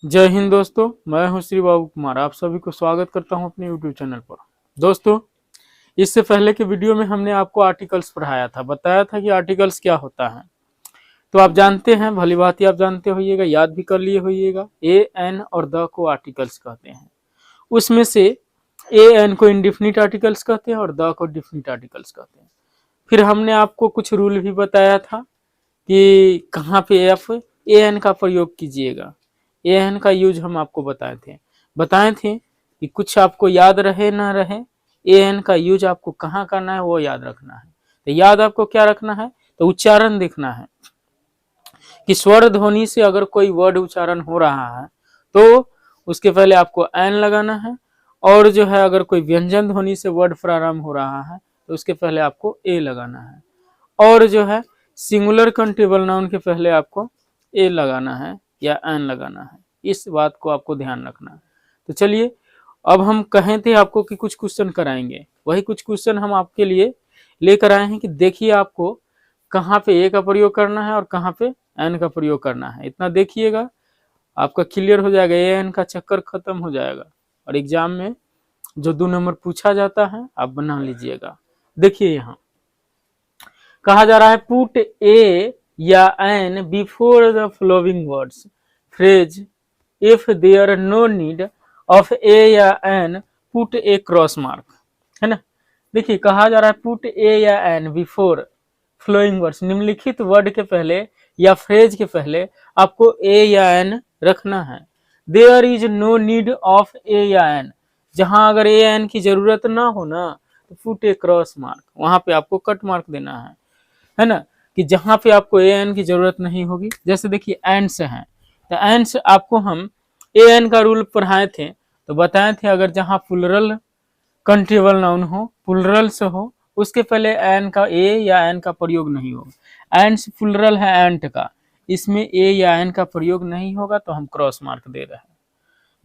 जय हिंद दोस्तों, मैं हूं श्री बाबू कुमार। आप सभी को स्वागत करता हूं अपने YouTube चैनल पर। दोस्तों, इससे पहले के वीडियो में हमने आपको आर्टिकल्स पढ़ाया था, बताया था कि आर्टिकल्स क्या होता है। तो आप जानते हैं, भली भांति आप जानते होइएगा, याद भी कर लिए होइएगा। ए एन और द को आर्टिकल्स कहते हैं। उसमें से ए एन को इंडिफिनिट आर्टिकल्स कहते हैं और द को डिफिनिट आर्टिकल्स कहते हैं। फिर हमने आपको कुछ रूल भी बताया था कि कहाँ पे एफ ए एन का प्रयोग कीजिएगा। ए एन का यूज हम आपको बताए थे कि कुछ आपको याद रहे ना रहे, ए एन का यूज आपको कहाँ करना है वो याद रखना है। तो याद आपको क्या रखना है, तो उच्चारण देखना है कि स्वर ध्वनि से अगर कोई वर्ड उच्चारण हो रहा है तो उसके पहले आपको एन लगाना है, और जो है अगर कोई व्यंजन ध्वनि से वर्ड प्रारंभ हो रहा है तो उसके पहले आपको ए लगाना है, और जो है सिंगुलर काउंटेबल नाउन के पहले आपको ए लगाना है या एन लगाना है। इस बात को आपको ध्यान रखना है। तो चलिए, अब हम कहे थे आपको कि कुछ क्वेश्चन कराएंगे, वही कुछ क्वेश्चन हम आपके लिए लेकर आए हैं कि देखिए आपको कहाँ पे ए का प्रयोग करना है और कहाँ पे एन का प्रयोग करना है। इतना देखिएगा, आपका क्लियर हो जाएगा, ए एन का चक्कर खत्म हो जाएगा और एग्जाम में जो 2 नंबर पूछा जाता है आप बना लीजिएगा। देखिए, यहाँ कहा जा रहा है पुट ए या an before the following words phrase if there no need of a या an put a cross mark, है ना। देखिए, कहा जा रहा है पुट ए या एन बिफोर फ्लोइंग वर्ड्स, निम्नलिखित वर्ड के पहले या फ्रेज के पहले आपको ए या एन रखना है। There is no need of a या एन, जहां अगर ए एन की जरूरत ना हो ना तो पुट ए क्रॉस मार्क, वहां पे आपको कट मार्क देना है ना। कि जहां पे आपको ए एन की जरूरत नहीं होगी, जैसे देखिए एंड्स हैं, तो एंड्स आपको हम ए एन का रूल पढ़ाए थे, तो बताए थे अगर जहां प्लुरल काउंटेबल नाउन हो, प्लुरल से हो, उसके पहले एन का ए या एन का प्रयोग नहीं होगा। एंड्स प्लुरल है एंट का, इसमें ए या एन का प्रयोग नहीं होगा, तो हम क्रॉस मार्क दे रहे हैं।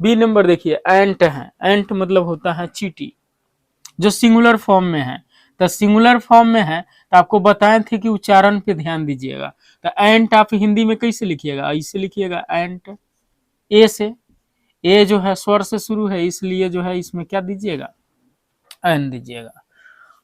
बी नंबर देखिए, एंट है, एंट मतलब होता है चीटी, जो सिंगुलर फॉर्म में है। तो सिंगुलर फॉर्म में है तो आपको बताए थे कि उच्चारण पे ध्यान दीजिएगा। तो एंट आप हिंदी में कैसे लिखिएगा, ऐसे लिखिएगा एंट, ए से, ए जो है स्वर से शुरू है, इसलिए जो है इसमें क्या दीजिएगा, एन दीजिएगा।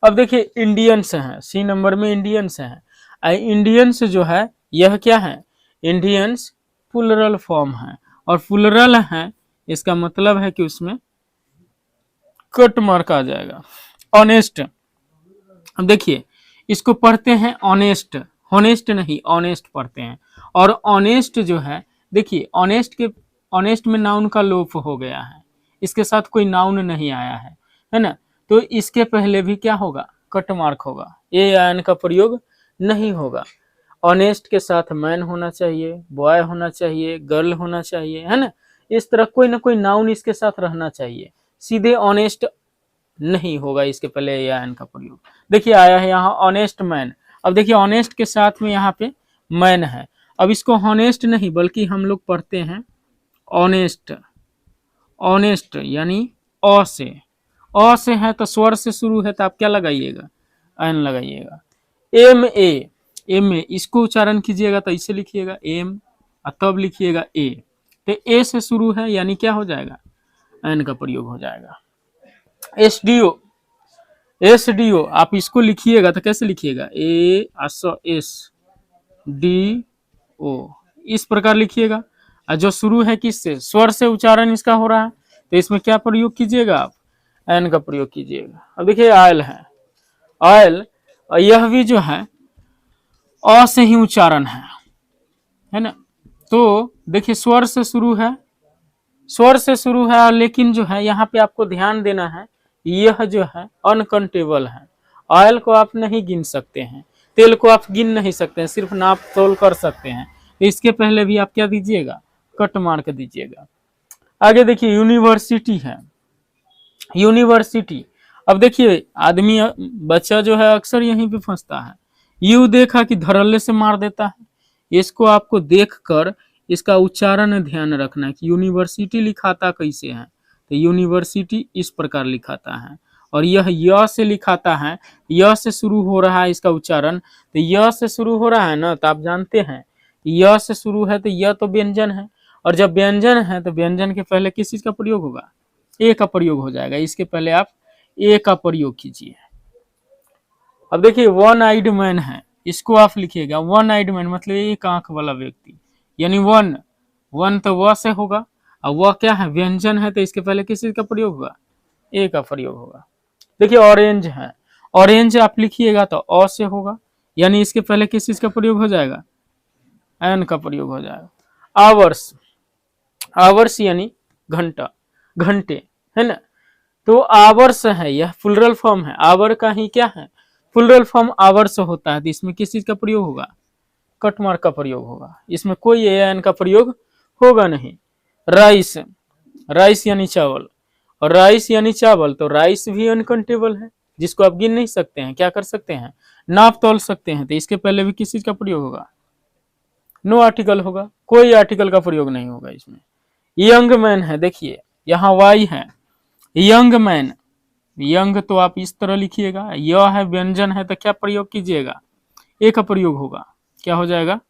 अब देखिए इंडियंस हैं, सी नंबर में इंडियंस हैं। इंडियंस जो है यह क्या है, इंडियंस प्लुरल फॉर्म है, और प्लुरल है इसका मतलब है कि उसमें कट मार्क आ जाएगा। ऑनेस्ट, अब देखिए इसको पढ़ते हैं ऑनेस्ट, होनेस्ट नहीं ऑनेस्ट पढ़ते हैं। और ऑनेस्ट जो है, देखिए ऑनेस्ट में नाउन का लोप हो गया है, इसके साथ कोई नाउन नहीं आया है ना। तो इसके पहले भी क्या होगा, कट मार्क होगा, ए या एन का प्रयोग नहीं होगा। ऑनेस्ट के साथ मैन होना चाहिए, बॉय होना चाहिए, गर्ल होना चाहिए, है ना। इस तरह कोई ना कोई नाउन इसके साथ रहना चाहिए, सीधे ऑनेस्ट नहीं होगा इसके पहले ए या एन का प्रयोग। देखिए आया है यहाँ ऑनेस्ट मैन। अब देखिए ऑनेस्ट के साथ में यहाँ पे मैन है, अब इसको हॉनेस्ट नहीं बल्कि हम लोग पढ़ते हैं ऑनेस्ट, ऑनेस्ट यानी अ से है तो स्वर से शुरू है, तो आप क्या लगाइएगा, एन लगाइएगा। एम ए इसको उच्चारण कीजिएगा तो ऐसे लिखिएगा एम, और तब लिखिएगा ए, तो ए से शुरू है यानी क्या हो जाएगा, एन का प्रयोग हो जाएगा। एस डी ओ आप इसको लिखिएगा तो कैसे लिखिएगा, ए एस डी ओ, इस प्रकार लिखिएगा। और जो शुरू है किससे, स्वर से उच्चारण इसका हो रहा है, तो इसमें क्या प्रयोग कीजिएगा, आप एन का प्रयोग कीजिएगा। अब देखिए आयल है, ऑयल, यह भी जो है अ से ही उच्चारण है ना। तो देखिए स्वर से शुरू है, लेकिन जो है यहाँ पे आपको ध्यान देना है, यह जो है अनकाउंटेबल है। ऑयल को आप नहीं गिन सकते हैं, तेल को आप गिन नहीं सकते हैं, सिर्फ नाप तोल कर सकते हैं। तो इसके पहले भी आप क्या दीजिएगा, कट मार्क दीजिएगा। आगे देखिए यूनिवर्सिटी है, यूनिवर्सिटी। अब देखिए आदमी बच्चा जो है अक्सर यहीं पे फंसता है, यू देखा कि धड़ल्ले से मार देता है, इसको आपको देखकर इसका उच्चारण ध्यान रखना है कि यूनिवर्सिटी लिखाता कैसे है, तो यूनिवर्सिटी इस प्रकार लिखाता है, और यह य से लिखाता है, य से शुरू हो रहा है इसका उच्चारण, तो य से शुरू हो रहा है ना, तो आप जानते हैं य से शुरू है तो य तो व्यंजन है, और जब व्यंजन है तो व्यंजन के पहले किस चीज का प्रयोग होगा, ए का प्रयोग हो जाएगा। इसके पहले आप ए का प्रयोग कीजिए। अब देखिए वन आइड मैन है, इसको आप लिखिएगा वन आइड मैन मतलब एक आंख वाला व्यक्ति, यानी वन, वन तो व से होगा और वह क्या है, व्यंजन है, तो इसके पहले किस चीज का प्रयोग होगा, ए का प्रयोग होगा। देखिए ऑरेंज है, ऑरेंज आप लिखिएगा तो अ से होगा, यानी इसके पहले किस चीज का प्रयोग हो जाएगा, एन का प्रयोग हो जाएगा। आवर्स, आवर्स यानी घंटा, घंटे है ना, तो आवर्स है, यह प्लुरल फॉर्म है, आवर का ही क्या है, प्लुरल फॉर्म आवर्स होता है, तो इसमें किस चीज का प्रयोग होगा, कट मार्क का प्रयोग होगा, इसमें कोई एन का प्रयोग होगा नहीं। राइस, राइस यानी चावल, और राइस यानी चावल, तो राइस भी अनकाउंटेबल है, जिसको आप गिन नहीं सकते हैं, क्या कर सकते हैं, नाप तोल सकते हैं, तो इसके पहले भी किस चीज का प्रयोग होगा, नो आर्टिकल होगा, कोई आर्टिकल का प्रयोग नहीं होगा इसमें। यंग मैन है, देखिए यहाँ वाई है, यंग मैन, यंग तो आप इस तरह लिखिएगा, यह है व्यंजन है, तो क्या प्रयोग कीजिएगा, ए का प्रयोग होगा, क्या हो जाएगा,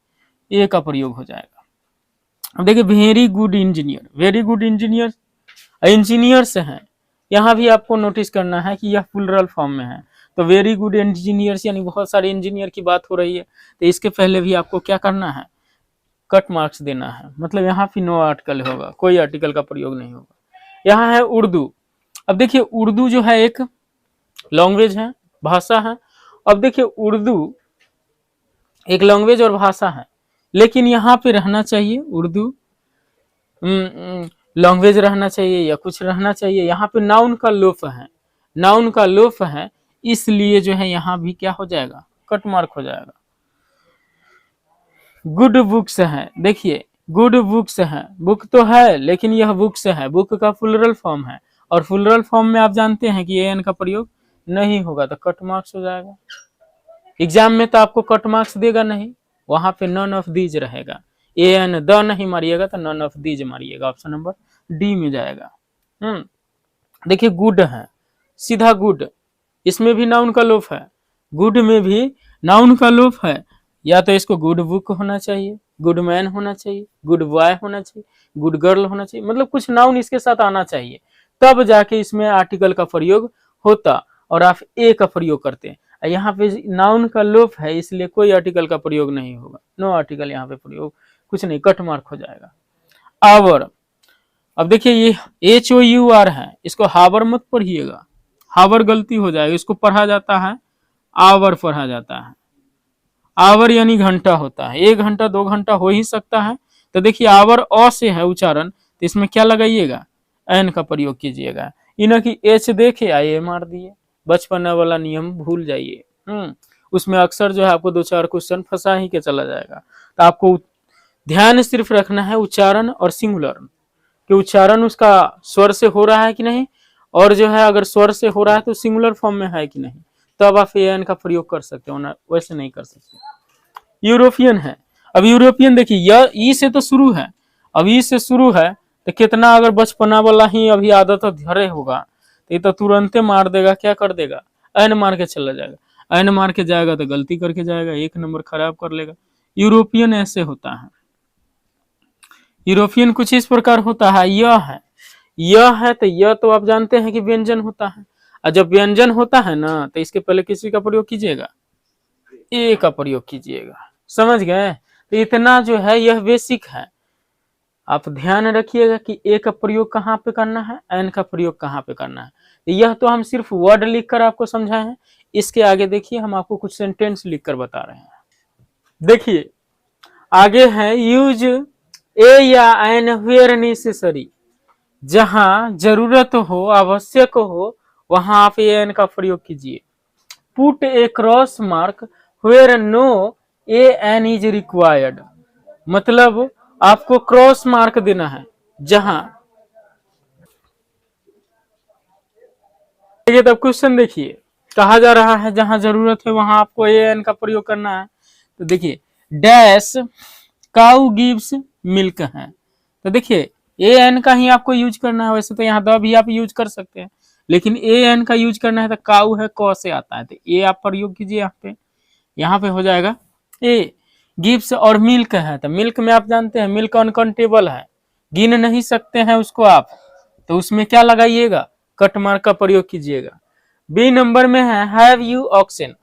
ए का प्रयोग हो जाएगा। अब देखिए very good engineer, very good engineer, engineers हैं, यहाँ भी आपको नोटिस करना है कि यह प्लुरल फॉर्म में है, तो वेरी गुड इंजीनियर्स यानी बहुत सारे इंजीनियर की बात हो रही है, तो इसके पहले भी आपको क्या करना है, कट मार्क्स देना है, मतलब यहाँ भी नो आर्टिकल होगा, कोई आर्टिकल का प्रयोग नहीं होगा। यहाँ है उर्दू, अब देखिए उर्दू जो है एक लैंग्वेज है, भाषा है। अब देखिए उर्दू एक लैंग्वेज और भाषा है, लेकिन यहाँ पे रहना चाहिए उर्दू लैंग्वेज रहना चाहिए या कुछ रहना चाहिए, यहाँ पे नाउन का लोप है, नाउन का लोप है, इसलिए जो है यहाँ भी क्या हो जाएगा, कट मार्क हो जाएगा। गुड बुक्स है, देखिए गुड बुक्स है, बुक तो है लेकिन यह बुक्स है, बुक का प्लुरल फॉर्म है, और प्लुरल फॉर्म में आप जानते हैं कि एन का प्रयोग नहीं होगा, तो कट मार्क्स हो जाएगा। एग्जाम में तो आपको कट मार्क्स देगा नहीं, वहां पे नन ऑफ दीज रहेगा, एन द नहीं मारिएगा तो नन ऑफ दीज मारिएगा, ऑप्शन नंबर डी में जाएगा। देखिए गुड है, सीधा गुड, इसमें भी नाउन का लोप है, गुड में भी नाउन का लोप है, या तो इसको गुड बुक होना चाहिए, गुड मैन होना चाहिए, गुड बॉय होना चाहिए, गुड गर्ल होना चाहिए, मतलब कुछ नाउन इसके साथ आना चाहिए, तब जाके इसमें आर्टिकल का प्रयोग होता, और आप ए का प्रयोग करते हैं। यहाँ पे नाउन का लोप है, इसलिए कोई आर्टिकल का प्रयोग नहीं होगा, नो आर्टिकल यहाँ पे प्रयोग, कुछ नहीं, कट मार्क हो जाएगा। आवर, अब देखिए ये HOUR है, इसको हावर मत पढ़िएगा, हावर गलती हो जाएगी, इसको पढ़ा जाता है आवर पढ़ा जाता है, आवर यानी घंटा होता है, 1 घंटा 2 घंटा हो ही सकता है, तो देखिए आवर अ से है उच्चारण, तो इसमें क्या लगाइएगा, एन का प्रयोग कीजिएगा, इन्हें की एच देखे आए मार दिए, बचपन वाला नियम भूल जाइए, उसमें अक्सर जो है आपको 2-4 क्वेश्चन फंसा ही के चला जाएगा, तो आपको ध्यान सिर्फ रखना है उच्चारण और सिंगुलर, कि उच्चारण उसका स्वर से हो रहा है कि नहीं, और जो है अगर स्वर से हो रहा है तो सिंगुलर फॉर्म में है कि नहीं, तब आप एन का प्रयोग कर सकते हो ना, वैसे नहीं कर सकते। यूरोपियन है, अब यूरोपियन देखिए यह ई से तो शुरू है, अब ई से शुरू है तो कितना अगर बचपना वाला ही अभी आदत धरे होगा तो ये तो तुरंत मार देगा, क्या कर देगा, एन मार के चला जाएगा, एन मार के जाएगा तो गलती करके जाएगा, 1 नंबर खराब कर लेगा। यूरोपियन ऐसे होता है, यूरोपियन कुछ इस प्रकार होता है, यह है तो यह तो आप जानते हैं कि व्यंजन होता है, और जब व्यंजन होता है ना तो इसके पहले किसी का प्रयोग कीजिएगा, ए का प्रयोग कीजिएगा, समझ गए, तो इतना जो है यह बेसिक है, आप ध्यान रखिएगा कि ए का प्रयोग कहाँ पे करना है, एन का प्रयोग कहाँ पे करना है, यह तो हम सिर्फ वर्ड लिखकर आपको समझाए हैं, इसके आगे देखिए हम आपको कुछ सेंटेंस लिखकर बता रहे हैं। देखिए आगे है यूज ए या एन वेयर नेसेसरी, जहां जरूरत हो, आवश्यक हो, वहां आप एन का प्रयोग कीजिए। Put a cross mark where no an is required, मतलब आपको क्रॉस मार्क देना है जहां, देखिए तब क्वेश्चन देखिए, कहा जा रहा है जहां जरूरत है वहां आपको एन का प्रयोग करना है, तो देखिए डैश काउ गिव्स मिल्क है, तो देखिए ए एन का ही आपको यूज करना है, वैसे तो यहाँ द भी आप यूज कर सकते हैं, लेकिन ए एन का यूज करना है, तो काउ है क से आता है, तो ए आप प्रयोग कीजिए यहाँ पे हो जाएगा ए। गिव्स और मिल्क है, तो मिल्क में आप जानते हैं मिल्क अनकाउंटेबल है, गिन नहीं सकते हैं उसको आप, तो उसमें क्या लगाइएगा, कट मार्क का प्रयोग कीजिएगा। बी नंबर में है हैव यू ऑक्सन।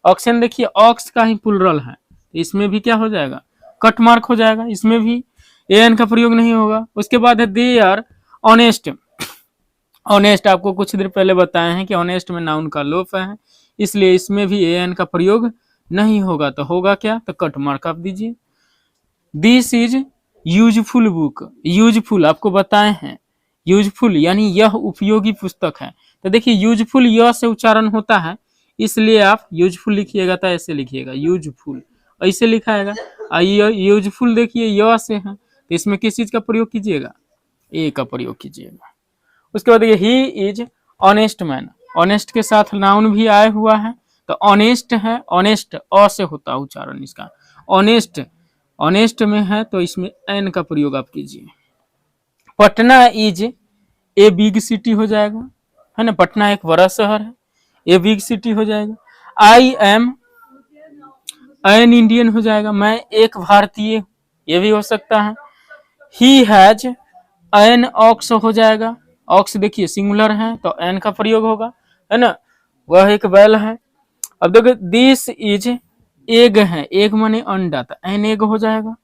ऑक्सन देखिए ऑक्स का ही प्लुरल है, इसमें भी क्या हो जाएगा, कट मार्क हो जाएगा, इसमें भी एन का प्रयोग नहीं होगा। उसके बाद है दे आर ऑनेस्ट। ऑनेस्ट आपको कुछ देर पहले बताए हैं कि ऑनेस्ट में नाउन का लोप है, इसलिए इसमें भी एन का प्रयोग नहीं होगा, तो होगा क्या, तो कट मार्क आप दीजिए। This is useful book. Useful आपको बताए हैं, यूजफुल यानी यह उपयोगी पुस्तक है। तो देखिए यूजफुल यह से उच्चारण होता है, इसलिए आप यूजफुल लिखिएगा तो ऐसे लिखिएगा यूजफुल, ऐसे लिखाएगा। यूजफुल देखिए यह से है, तो इसमें किस चीज का प्रयोग कीजिएगा, ए का प्रयोग कीजिएगा। उसके बाद देखिए he is honest man. Honest के साथ नाउन भी आया हुआ है, तो ऑनेस्ट है, ऑनेस्ट अ से होता है उच्चारण इसका, ऑनेस्ट ऑनेस्ट में है तो इसमें एन का प्रयोग आप कीजिए। Patna is a big city हो जाएगा, है ना, पटना एक बड़ा शहर है, ए बिग सिटी हो जाएगा। आई एम एन इंडियन हो जाएगा, मैं एक भारतीय, ये भी हो सकता है। ही हैज एन ऑक्स हो जाएगा, ऑक्स देखिए सिंगुलर है तो एन का प्रयोग होगा, है ना, वह एक बैल है। अब देखो दिस इज एग है, एग माने अंडा, तो एन एग हो जाएगा।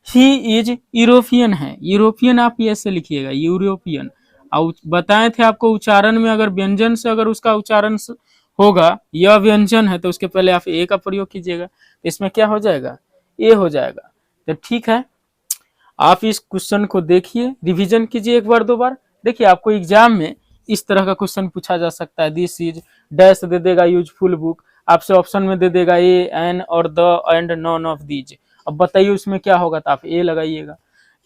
ही इज यूरोपियन है, यूरोपियन आप ऐसे लिखिएगा यूरोपियन। और बताए थे आपको उच्चारण में अगर व्यंजन से अगर उसका उच्चारण होगा, यह व्यंजन है तो उसके पहले आप ए का प्रयोग कीजिएगा, इसमें क्या हो जाएगा, ए हो जाएगा। तो ठीक है, आप इस क्वेश्चन को देखिए, रिवीजन कीजिए एक बार दो बार। देखिए आपको एग्जाम में इस तरह का क्वेश्चन पूछा जा सकता है, दिस इज डैश दे देगा यूजफुल बुक, आपसे ऑप्शन में दे देगा ए एन और the end none of these. अब बताइए उसमें क्या होगा, तो आप ए लगाइएगा।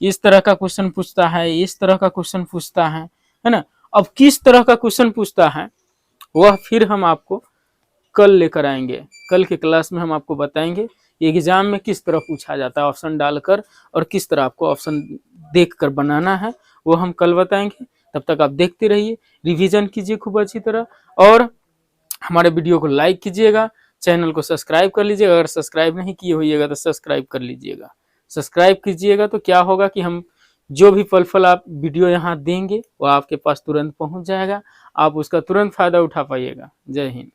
इस तरह का क्वेश्चन पूछता है, इस तरह का क्वेश्चन पूछता है ना। अब किस तरह का क्वेश्चन पूछता है वह फिर हम आपको कल लेकर आएंगे, कल के क्लास में हम आपको बताएंगे एग्जाम में किस तरह पूछा जाता है ऑप्शन डालकर, और किस तरह आपको ऑप्शन देखकर बनाना है वो हम कल बताएंगे। तब तक आप देखते रहिए, रिवीजन कीजिए खूब अच्छी तरह, और हमारे वीडियो को लाइक कीजिएगा, चैनल को सब्सक्राइब कर लीजिएगा, अगर सब्सक्राइब नहीं किए होइएगा तो सब्सक्राइब कर लीजिएगा। सब्सक्राइब कीजिएगा तो क्या होगा कि हम जो भी पल आप वीडियो यहाँ देंगे वो आपके पास तुरंत पहुँच जाएगा, आप उसका तुरंत फायदा उठा पाइएगा। जय हिंद।